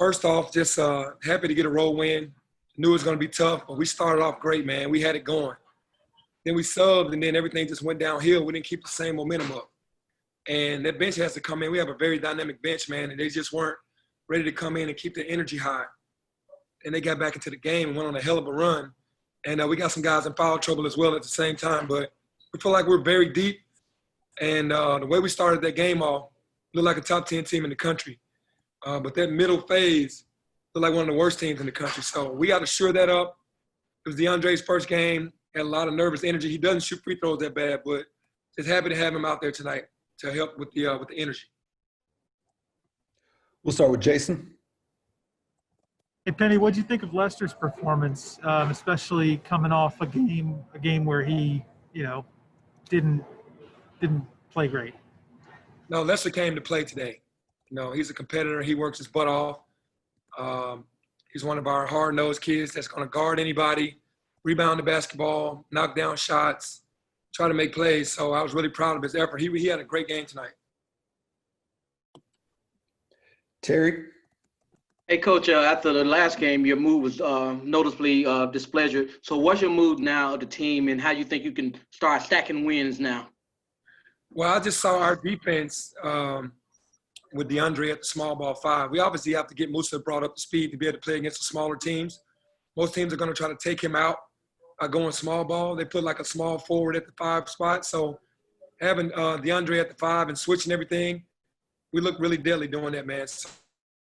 First off, just happy to get a road win. Knew it was going to be tough, but we started off great, man. We had it going. Then we subbed, and then everything just went downhill. We didn't keep the same momentum up. And that bench has to come in. We have a very dynamic bench, man, and they just weren't ready to come in and keep the energy high. And they got back into the game and went on a hell of a run. And we got some guys in foul trouble as well at the same time. But we feel like we're very deep. And the way we started that game off, looked like a top 10 team in the country. But that middle phase looked like one of the worst teams in the country. So we got to shore that up. It was Deandre's first game. Had a lot of nervous energy. He doesn't shoot free throws that bad, but just happy to have him out there tonight to help with the energy. We'll start with Jason. Hey, Penny, what did you think of Lester's performance, especially coming off a game where he, didn't play great? No, Lester came to play today. He's a competitor. He works his butt off. He's one of our hard-nosed kids that's going to guard anybody, rebound the basketball, knock down shots, try to make plays. So I was really proud of his effort. He had a great game tonight. Terry? Hey, Coach, after the last game, your mood was noticeably displeasure. So what's your mood now of the team, and how you think you can start stacking wins now? Well, I just saw our defense with Deandre at the small ball 5. We obviously have to get Musa brought up to speed to be able to play against the smaller teams. Most teams are going to try to take him out by going small ball. They put like a small forward at the 5 spot. So having Deandre at the 5 and switching everything, we look really deadly doing that, man. So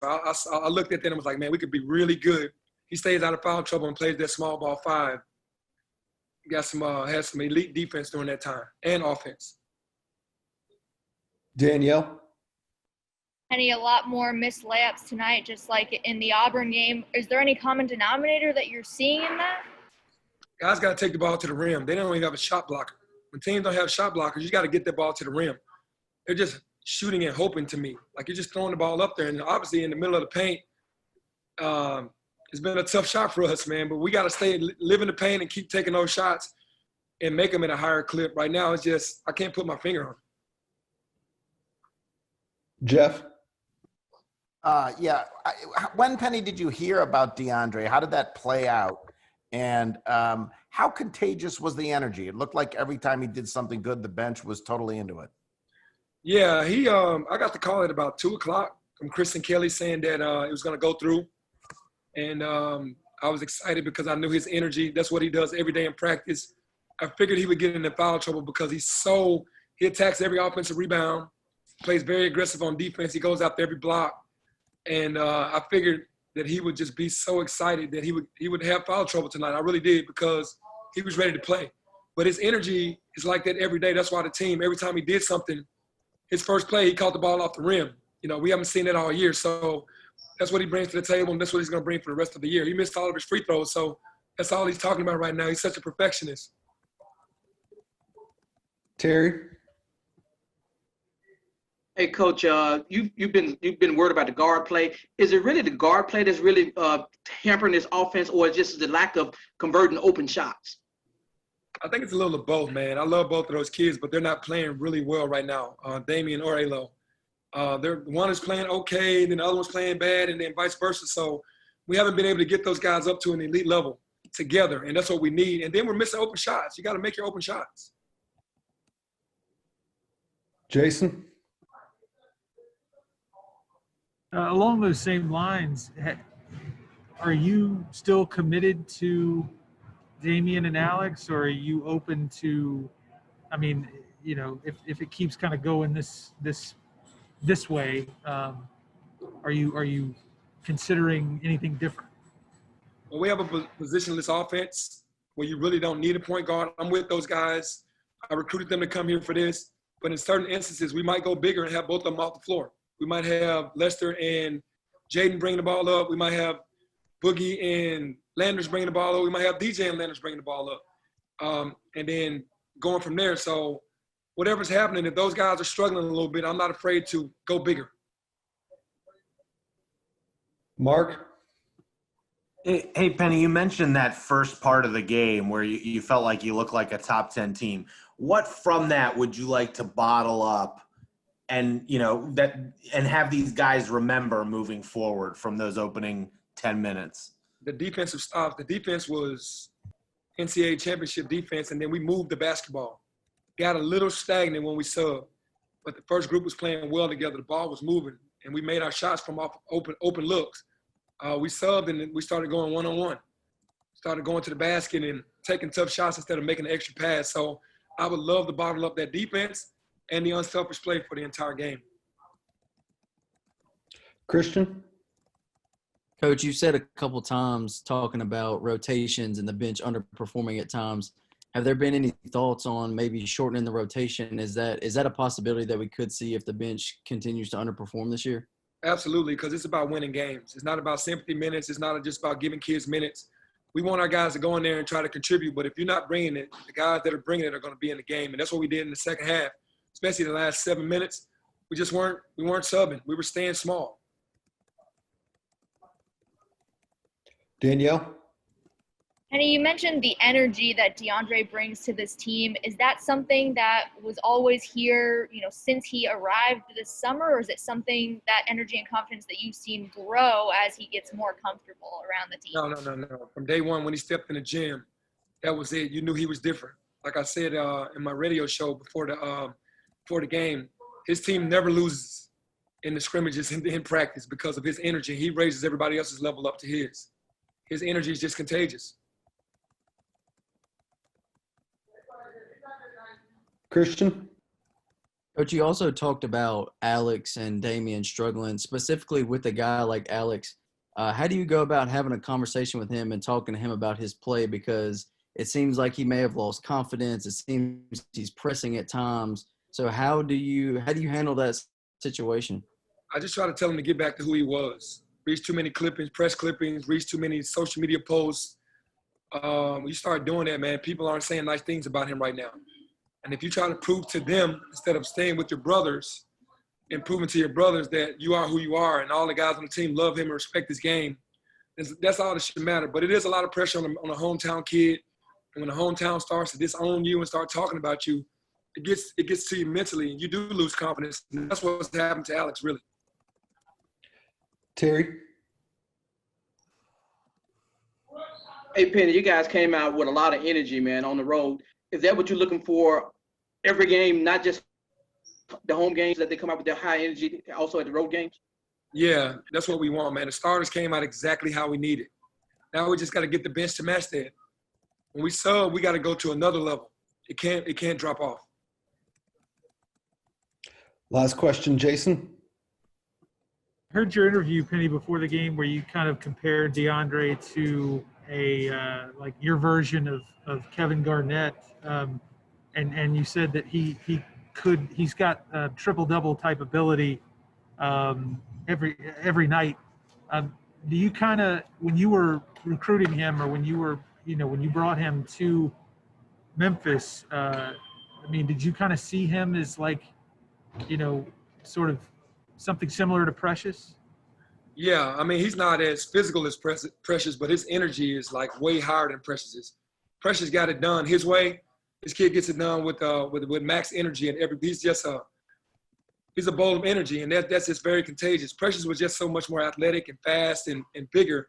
I looked at that and was like, man, we could be really good. He stays out of foul trouble and plays that small ball 5. He got had some elite defense during that time and offense. Danielle? Penny, a lot more missed layups tonight, just like in the Auburn game. Is there any common denominator that you're seeing in that? Guys got to take the ball to the rim. They don't even have a shot blocker. When teams don't have shot blockers, you got to get the ball to the rim. They're just shooting and hoping to me. Like, you're just throwing the ball up there. And obviously in the middle of the paint, it's been a tough shot for us, man. But we got to live in the paint and keep taking those shots and make them at a higher clip. Right now, it's just I can't put my finger on it. Jeff? When, Penny, did you hear about Deandre? How did that play out? And how contagious was the energy? It looked like every time he did something good, the bench was totally into it. Yeah, I got the call at about 2 o'clock from Chris and Kelly saying that it was going to go through. And I was excited because I knew his energy. That's what he does every day in practice. I figured he would get into foul trouble because he attacks every offensive rebound, plays very aggressive on defense. He goes after every block. And I figured that he would just be so excited that he would have foul trouble tonight. I really did, because he was ready to play. But his energy is like that every day. That's why the team, every time he did something, his first play, he caught the ball off the rim. We haven't seen that all year. So that's what he brings to the table, and that's what he's going to bring for the rest of the year. He missed all of his free throws, so that's all he's talking about right now. He's such a perfectionist. Terry? Hey, Coach, you've been worried about the guard play. Is it really the guard play that's really hampering this offense, or just the lack of converting open shots? I think it's a little of both, man. I love both of those kids, but they're not playing really well right now, Damian or Alo. One is playing okay, and then the other one's playing bad, and then vice versa. So we haven't been able to get those guys up to an elite level together, and that's what we need. And then we're missing open shots. You got to make your open shots. Jason? Along those same lines, are you still committed to Damian and Alex, or are you open to, if it keeps kind of going this way, are you considering anything different? Well, we have a positionless offense where you really don't need a point guard. I'm with those guys. I recruited them to come here for this. But in certain instances, we might go bigger and have both of them off the floor. We might have Lester and Jaden bringing the ball up. We might have Boogie and Landers bringing the ball up. We might have DJ and Landers bringing the ball up. And then going from there. So whatever's happening, if those guys are struggling a little bit, I'm not afraid to go bigger. Mark? Hey, Penny, you mentioned that first part of the game where you felt like you looked like a top 10 team. What from that would you like to bottle up and have these guys remember moving forward from those opening 10 minutes? The defensive stops. The defense was NCAA championship defense, and then we moved the basketball. Got a little stagnant when we subbed, but the first group was playing well together. The ball was moving, and we made our shots from off open looks. We subbed, and we started going one-on-one. Started going to the basket and taking tough shots instead of making an extra pass. So I would love to bottle up that defense and the unselfish play for the entire game. Christian? Coach, you said a couple times talking about rotations and the bench underperforming at times. Have there been any thoughts on maybe shortening the rotation? Is that a possibility that we could see if the bench continues to underperform this year? Absolutely, because it's about winning games. It's not about sympathy minutes. It's not just about giving kids minutes. We want our guys to go in there and try to contribute, but if you're not bringing it, the guys that are bringing it are going to be in the game, and that's what we did in the second half, especially the last 7 minutes. We weren't subbing. We were staying small. Danielle? Penny, you mentioned the energy that Deandre brings to this team. Is that something that was always here, since he arrived this summer, or is it something, that energy and confidence, that you've seen grow as he gets more comfortable around the team? No. From day one, when he stepped in the gym, that was it. You knew he was different. Like I said in my radio show before the game, his team never loses in the scrimmages in practice because of his energy. He raises everybody else's level up to his. His energy is just contagious. Christian? Coach, you also talked about Alex and Damian struggling, specifically with a guy like Alex. How do you go about having a conversation with him and talking to him about his play? Because it seems like he may have lost confidence. It seems he's pressing at times. So how do you handle that situation? I just try to tell him to get back to who he was. Reach too many clippings, press clippings, reach too many social media posts. You start doing that, man, people aren't saying nice things about him right now. And if you try to prove to them, instead of staying with your brothers and proving to your brothers that you are who you are and all the guys on the team love him and respect his game, that's all that should matter. But it is a lot of pressure on a hometown kid. And when the hometown starts to disown you and start talking about you, it gets to you mentally, and you do lose confidence. And that's what's happened to Alex, really. Terry? Hey, Penny, you guys came out with a lot of energy, man, on the road. Is that what you're looking for every game, not just the home games, that they come out with their high energy also at the road games? Yeah, that's what we want, man. The starters came out exactly how we needed. Now we just got to get the bench to match that. When we sub, we got to go to another level. It can't drop off. Last question, Jason? I heard your interview, Penny, before the game where you kind of compared Deandre to like your version of Kevin Garnett, and you said that he's got a triple-double type ability every night. Do you kind of, when you were recruiting him, or when you brought him to Memphis, did you kind of see him as like, sort of something similar to Precious? Yeah, he's not as physical as Precious, but his energy is like way higher than Precious's. Precious got it done his way. This kid gets it done with max energy, and he's a bowl of energy, and that's just very contagious. Precious was just so much more athletic and fast and bigger,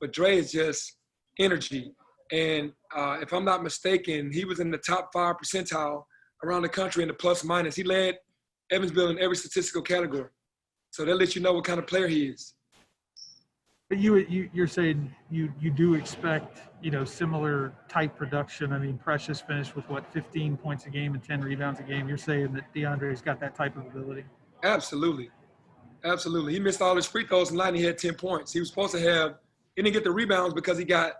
but Dre is just energy. And if I'm not mistaken, he was in the top 5 percentile around the country in the plus minus. He led Evansville in every statistical category. So that lets you know what kind of player he is. But you're saying you do expect, similar type production. Precious finished with 15 points a game and 10 rebounds a game. You're saying that Deandre's got that type of ability? Absolutely. He missed all his free throws and he had 10 points. He was supposed to he didn't get the rebounds because he got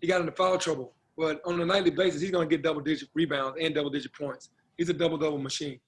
into foul trouble. But on a nightly basis, he's going to get double-digit rebounds and double-digit points. He's a double-double machine.